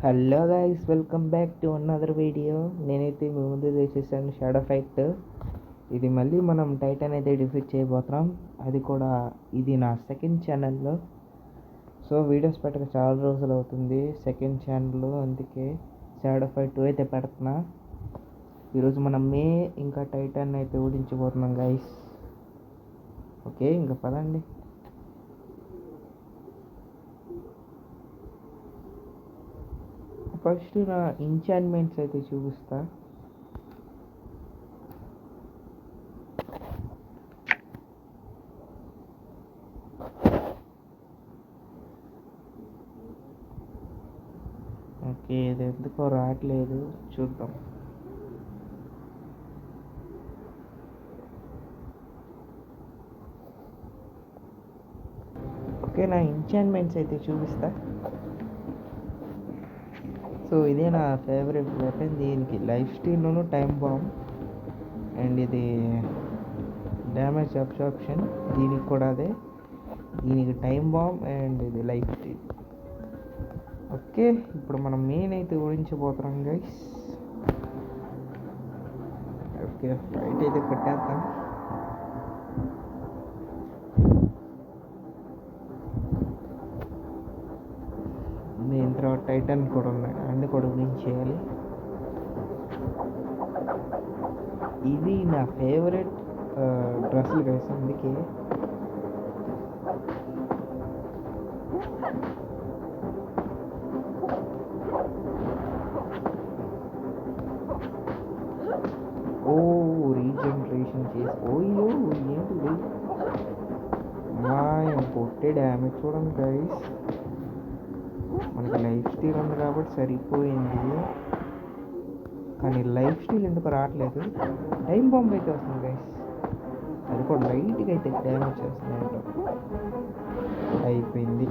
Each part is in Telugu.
Hello guys, welcome back to another video. నేనైతే మీ ముందు చేసేసాను షాడో ఫైట్. ఇది మళ్ళీ మనం టైటన్ అయితే డిఫీట్ చేయబోతున్నాం. అది కూడా ఇది నా సెకండ్ ఛానల్లో. సో వీడియోస్ పెట్టక చాలా రోజులు అవుతుంది సెకండ్ ఛానల్లో, అందుకే షాడో ఫైట్ 2 అయితే పెడుతున్నా. ఈరోజు మనం ఇంకా టైటన్ అయితే ఓడించబోతున్నాం గైస్. ఓకే, ఇంకా పదండి. ఫస్ట్ నా ఎంచాంట్మెంట్స్ అయితే చూపిస్తా. ఓకే, ఇది ఎందుకో రావట్లేదు, చూద్దాం. ఓకే, నా ఎంచాంట్మెంట్స్ అయితే చూపిస్తా. సో ఇదే నా ఫేవరెట్ వెపన్. దీనికి లైఫ్ స్టీల్లోనూ టైం బాంబ్, అండ్ ఇది డ్యామేజ్ అబ్సార్ప్షన్, దీనికి కూడా అదే. దీనికి టైం బాంబ్ అండ్ ఇది లైఫ్ స్టీల్. ఓకే, ఇప్పుడు మనం అయితే ఓడించబోతున్నాం గైస్. ఓకే, ఫైట్ అయితే పెట్టేద్దాం. దీని తర్వాత టైటన్ కూడా ఉన్నాయి, అన్ని కూడా విన్ చేయాలి. ఇది నా ఫేవరెట్ డ్రెస్సులు గైస్, అందుకే. ఓ రీజనరేషన్ చేసి ఓయ్యో ఏంటిది, కొట్టే డ్యామేజ్ చూడండి గైస్. మనకి లైఫ్ స్టీల్ ఉంది కాబట్టి సరిపోయింది, కానీ లైఫ్ స్టీల్ ఎందుకు రావట్లేదు. టైం బాంబ్ అయితే వస్తుంది గైస్, అది కూడా లైట్గా అయితే డ్యామేజ్ చేస్తుంది ఏంటో. అయిపోయింది.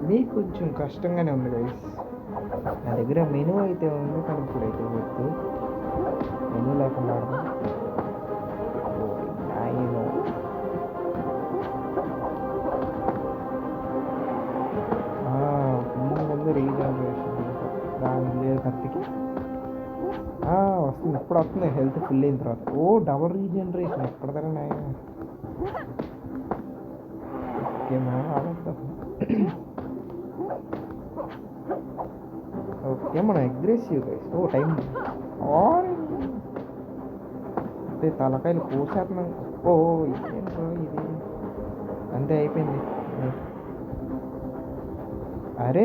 మీకు కొంచెం కష్టంగానే ఉంది గైస్. నా దగ్గర మెనూ అయితే ఉంది, కానీ ఇప్పుడైతే వద్దు, మెనూ లేకుండా ఆడదాం. రీజనరేషన్ దాని లేదు కత్తికి వస్తుంది, ఇప్పుడు వస్తుంది హెల్త్ ఫుల్ అయిన తర్వాత. ఓ డబుల్ రీజనరేషన్ ఎక్కడదనే. ఓకే మనం ఆడతాం. ఓకే, మనం అగ్రెసివ్ గైస్. ఓ టైం అంటే తలకాయలు కోసేస్తున్నాం. ఓ ఇదేంటో ఇది, అంతే అయిపోయింది. అరే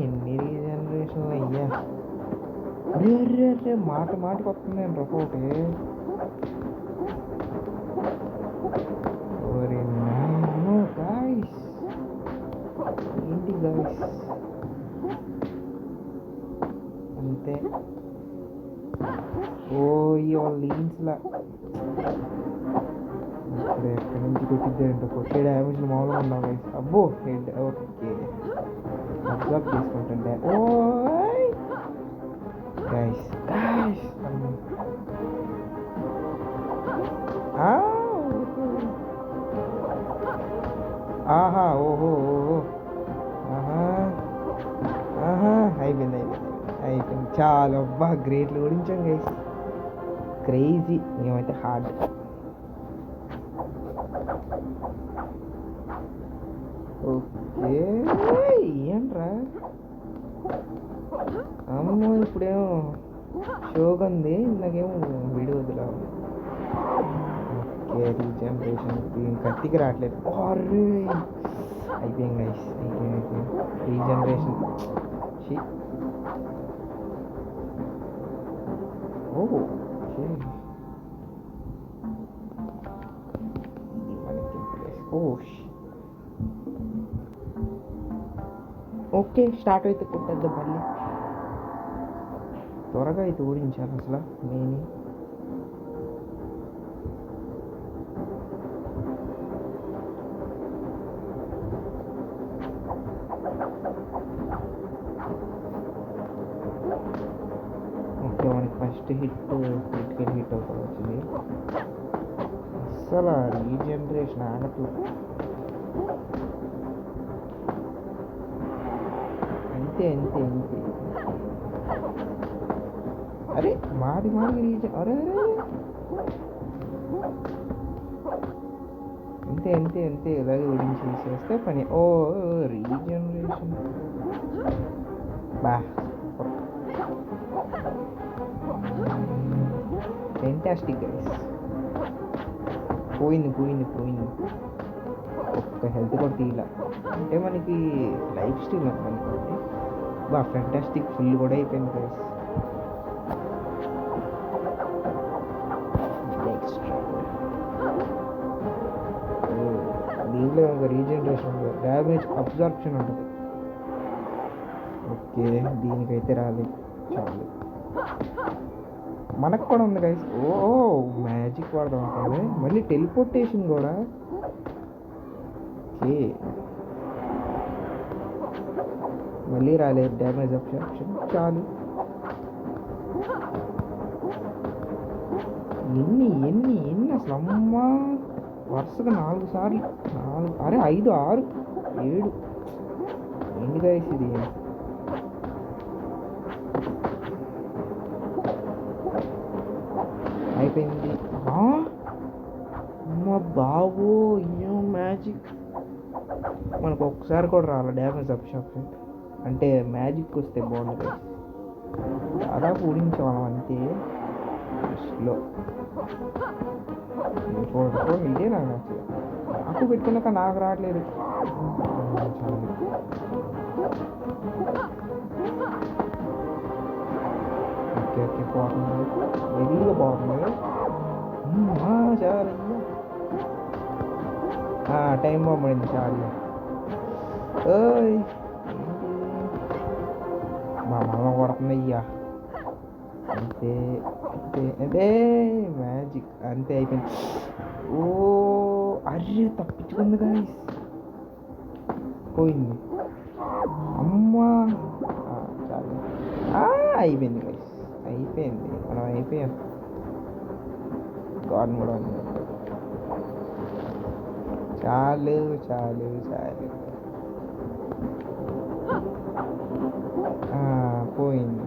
ఎన్ని రీజనరేషన్ అయ్యా. అరే అరే అరే మాటకి వస్తుంది అండి ఒకటి. గాయస్ ఏంటి గాయస్, అంతే. ఓ ఇవాళ లీన్స్లా ఇప్పుడు ఎక్కడి నుంచి కొట్టిద్దే అంటే కొట్టే డ్యామేజ్ మామూలుగా ఉన్నావు గైస్. అబ్బో హెడ్. ఓకే, అబ్జర్వ్ చేసుకుంటుండే. ఓ గైస్ గైస్ ఆహా ఓహో ఓహో అయిపోయింది. చాలా అబ్బా గ్రేట్లు ఓడించాం గైస్. క్రేజీ, మేమైతే హార్డ్. ఓకే ఏంట్రా అమ్మో, ఇప్పుడేమో షోగా ఉంది, నాకేమో వీడియో వదిలా. ఓకే, రీజనరేషన్ దీని కత్తికి రావట్లేదు. అరే అయిపోయింది గైస్, అయిపోయింది రీజనరేషన్. ఓకే, ఓకే స్టార్ట్ అయితే కొట్టేద్దాం మళ్ళీ. త్వరగా అయితే ఓడించాలి అసలు నేను. ఓకే, మనకి ఫస్ట్ క్రిటికల్ హిట్ అవుతుంది వచ్చింది. అసలు రీజనరేషన్ ఆగట్లేదు. అంతే అంతే అంతే. అరే మాది రీజన్. అరే అరే అంతే అంతే అంతే. ఇలాగే ఓడించేసేస్తే పని. ఓ రీజనరేషన్ బా ఫెంటాస్టిక్ గైస్. పోయింది పోయింది పోయింది. ఒక్క హెల్త్ కూడా తీయాల అంటే మనకి లైఫ్ స్టైల్ అనుకోండి. బా ఫెంటాస్టిక్ ఫుల్ కూడా అయిపోయింది గైస్. నెక్స్ట్ దీంట్లో ఒక రీజనరేషన్ ఉంటుంది, డ్యామేజ్ అబ్జార్ప్షన్ ఉంటుంది. ఓకే దీనికైతే రాలేదు. చాలు మనకు కూడా ఉంది గైస్. ఓ మ్యాజిక్ వాడదాం అనుకోండి. మళ్ళీ టెలిపోర్టేషన్ కూడా. ఓకే మళ్ళీ రాలేదు డ్యామేజ్ అబ్జార్ప్షన్. చాలు. ఎన్ని ఎన్ని ఎన్ని అసలు అమ్మా వరుసగా 4 సార్లు 4 అరే 5 6 7 ఏంటి గైస్ ఇది. అయిపోయింది. అమ్మ బాబో ఇయ్యో మ్యాజిక్. మనకు ఒక్కసారి కూడా రాలే డ్యామేజ్ అబ్జార్ప్షన్. అంటే మ్యాజిక్ వస్తే బాగుంటుంది. దాదాపు ఊడించేవాళ్ళం అంతే ఫస్ట్లో. చూడండి ఇదే నాకు నచ్చలేదు. నాకు పెట్టుకున్నాక నాకు రావట్లేదు. ఓకే ఓకే బాగుంది. వెరీగా బాగుంది. చాలా టైం బాగుంది. చాలా మా మామ కొడుతుంది అయ్యా. అంతే అంతే అదే మ్యాజిక్. అంతే అయిపోయింది. ఓ అర్రే తప్పించుకుంది గైస్. పోయింది. అమ్మా చాలు అయిపోయింది గైస్. అయిపోయింది. మనం అయిపోయాం. గాడ్ కూడా చాలు చాలు చాలు. పోయింది.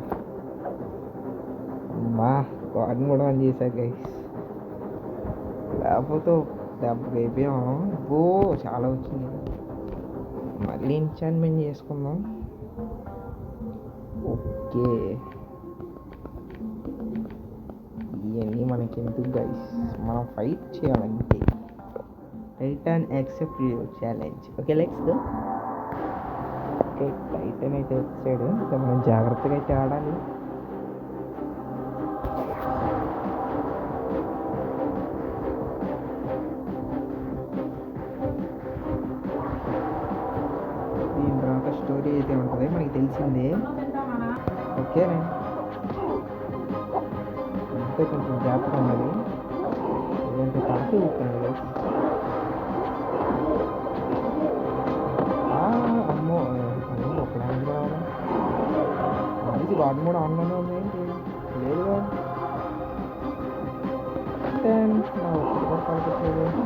అమ్మా గాడ్ కూడా ఆన్ చేశా గైస్. లేకపోతే దెబ్బకి అయిపోయాం. చాలా వచ్చింది. మళ్ళీ ఎన్చాన్మెంట్ చేసుకుందాం. ఓకే ఇవన్నీ మనకి ఎందుకు గైస్, మనం ఫైట్ చేయాలంటే. Titan accept challenge. Okay let's go. Okay Titan అయితే వచ్చాడు. ఇంకా మనం జాగ్రత్తగా అయితే ఆడాలి. దీని తర్వాత స్టోరీ అయితే ఉంటుంది మనకి తెలిసిందే. ఓకేనా ఇంకా కొంచెం జాగ్రత్తగా ఉండాలి. లేదంటే తలకి ఊపుతున్నాడు. అమ్మో ఒక ల్యాండ్ కావాలా. ఇది గాడ్ మోడ్ ఆన్లోనే ఉంది ఏంటి లేదుగా. నా ఒక్కటి కూడా పడుకోలేదు.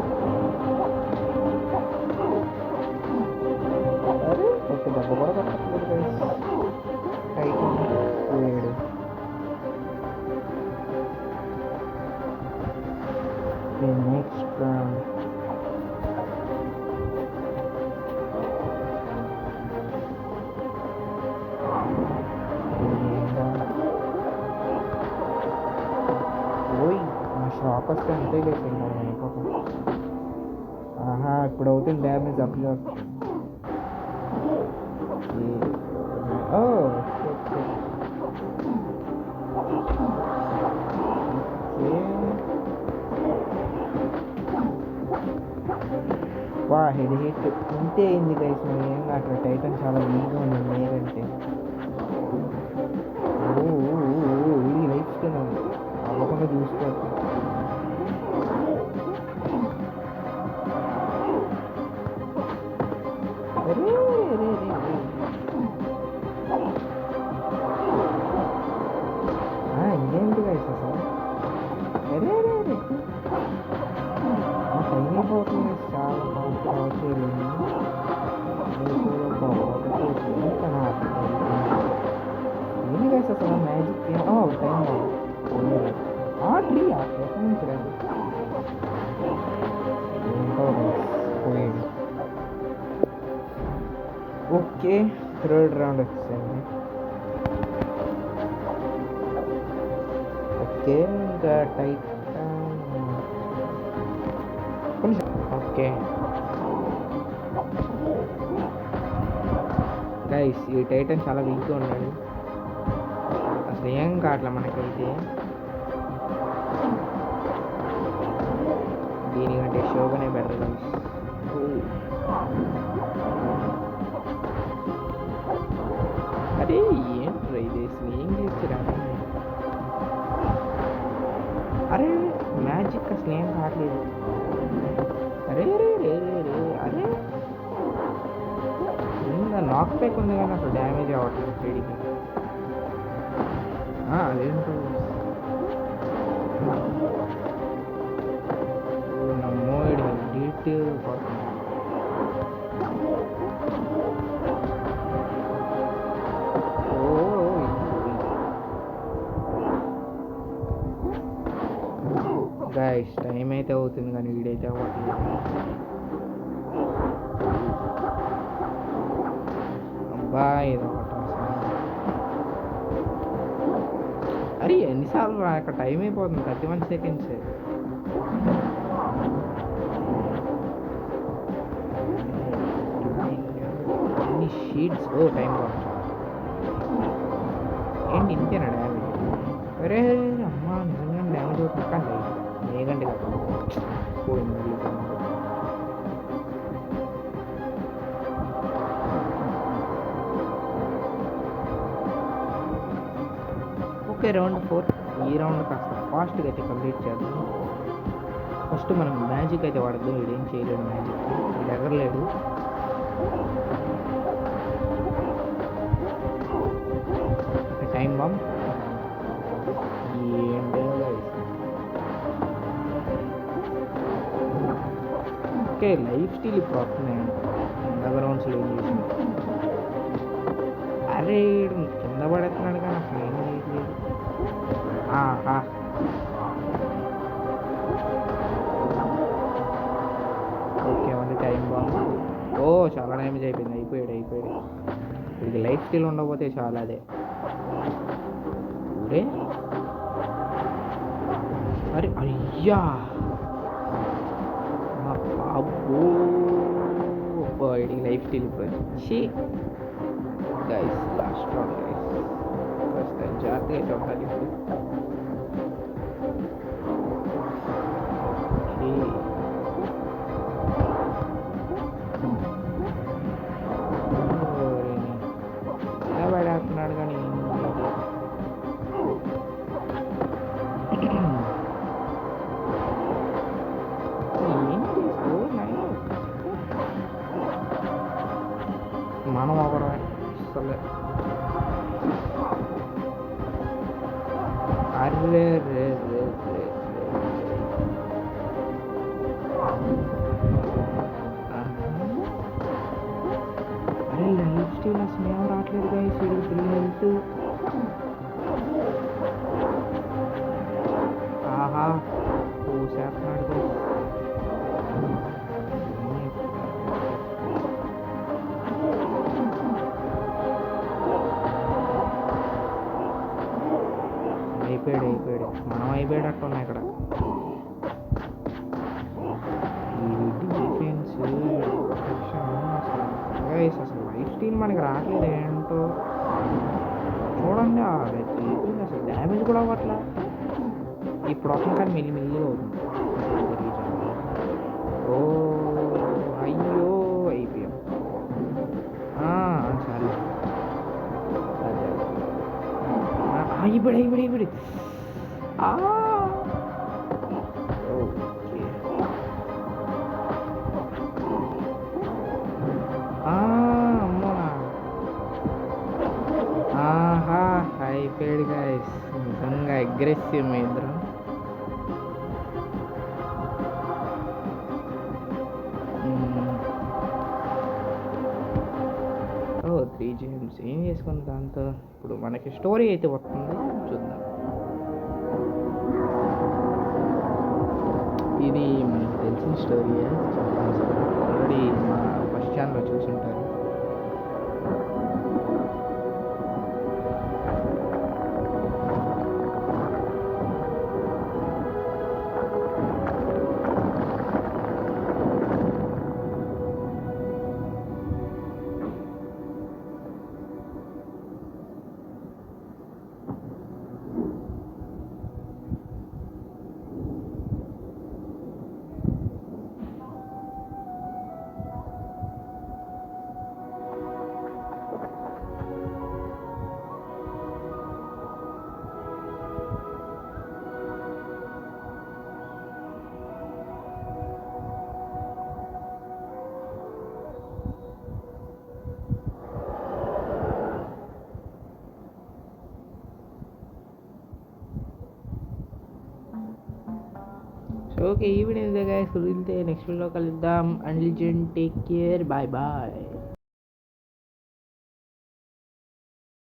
అరే ఒక దెబ్బ కూడా పట్టట్లేదు గైస్. టైటాన్ పోయాడు. Next round. షాక్ వస్తే అంతే లేదు. ఇప్పుడు అవుతుంది డ్యామేజ్ అబ్జార్ప్షన్. వా హెడ్ హిట్ ఇంతే అయింది గైస్. మనం ఏం అక్కడ టైటాన్ చాలా వీక్గా ఉంది నేనంటే. ఇది లైఫ్ స్టైల్ ఉంది అవ్వకుండా చూసుకోవచ్చు. ఇంకేంటి గైస్ అసలు. టైం అయిపోతుంది. చాలా బాగుంటుంది. ఓకే, థర్డ్ రౌండ్ వచ్చేసింది. ఓకే, ఇంకా టైటాన్. ఓకే గైస్, ఈ టైటన్ చాలా వీక్గా ఉన్నాడు, అసలు ఏం కావట్లే మనకైతే. దీనికంటే షోగానే బెటర్ గైస్. అరే ఏంట్రా ఇది, ఏం చేస్తురా? అరే మ్యాజిక్ అసలు ఏం కావట్లేదు. అరే రే రే రే రే అరే, నాక్ ప్యాక్ ఉంది కానీ అసలు డ్యామేజ్ అవ్వట్లేదు ట్రేడింగ్. అదేంటో నమ్మో డీట్ పడుతుంది. గైస్ టైం అయితే అవుతుంది కానీ వీడైతే అవ్వట్లేదు. అబ్బా ఏదో ఒకటి. అరే ఎన్నిసార్లు రా, ఇక్కడ టైం అయిపోతుంది, 31 seconds. ఎన్ని షీట్స్. టైం ఏంటి ఇంతేనా డ్యామేజ్? అరే అమ్మా నిజంగా డ్యామేజ్ అవుతుంది కానీ ఏగండి పోయింది. Okay, round 4. ఈ రౌండ్ కాస్త ఫాస్ట్గా అయితే కంప్లీట్ చేద్దాం. ఫస్ట్ మనం మ్యాజిక్ అయితే వాడద్దు, వీడేం చేయలేడు, మ్యాజిక్ వీడు ఎగరలేడు. టైం బాంబ్ ఏంటో గైస్. ఓకే, లైఫ్ స్టీల్ ఇప్పుడు వస్తున్నాయి. ఇందాక రౌండ్స్లో ఏం చేసింది? అరే కింద పడేస్తున్నాడు కానీ అసలు ఏం చేయట్లేదు. ఓకే ఉంది టైం బాంబ్. చాలా డ్యామేజ్ అయిపోయింది. అయిపోయాడు. ఇది లైఫ్ స్టీల్ ఉండకపోతే చాలా. అదే అరే అయ్యా బాబు, ఇది లైఫ్ స్టీల్ ఇప్పుడు వచ్చి. గైస్ లాస్ట్ రౌండ్ గైస్, కాస్త జాగ్రత్తగా అయితే ఉండాలి ఇప్పుడు. ఎలా పడేస్తున్నాడు కానీ మనం ఒకరు అసలు. అరే రే రే రే అరే లైఫ్ స్టైల్ అసలు ఏం రావట్లేదు గైస్. ఇది 3 health. చేస్తున్నాడు గైస్. అయిపోయాడు. మనం అయిపోయాడట్టు ఉన్నాయి ఇక్కడ. డిఫెన్స్ అసలు లైఫ్ స్టైల్ మనకి రావట్లేదు ఏంటో చూడండి. అసలు డ్యామేజ్ కూడా అవ్వట్లా. ఇప్పుడు వస్తుంది కానీ మెల్లిగా అవుతుంది. అయ్యో అయిపోయాం. సరే అయిపోయాడు. అమ్మోనా అయిపోయాడు గైస్. నిజంగా అగ్రెసివ్ మీ ఇద్దరు. 3 gems ఏం చేసుకున్న దాంతో ఇప్పుడు మనకి స్టోరీ అయితే వస్తుంది, చూద్దాం. ఇది మనకి తెలిసిన స్టోరీయే, ఆల్రెడీ మా ఫస్ట్ ఛానల్లో చూసుంటారు. ఓకే ఈ వీడియో ఇదే గైస్, కుదిరితే నెక్స్ట్ వీడియోలో కలుద్దాం. And listen take care, bye bye.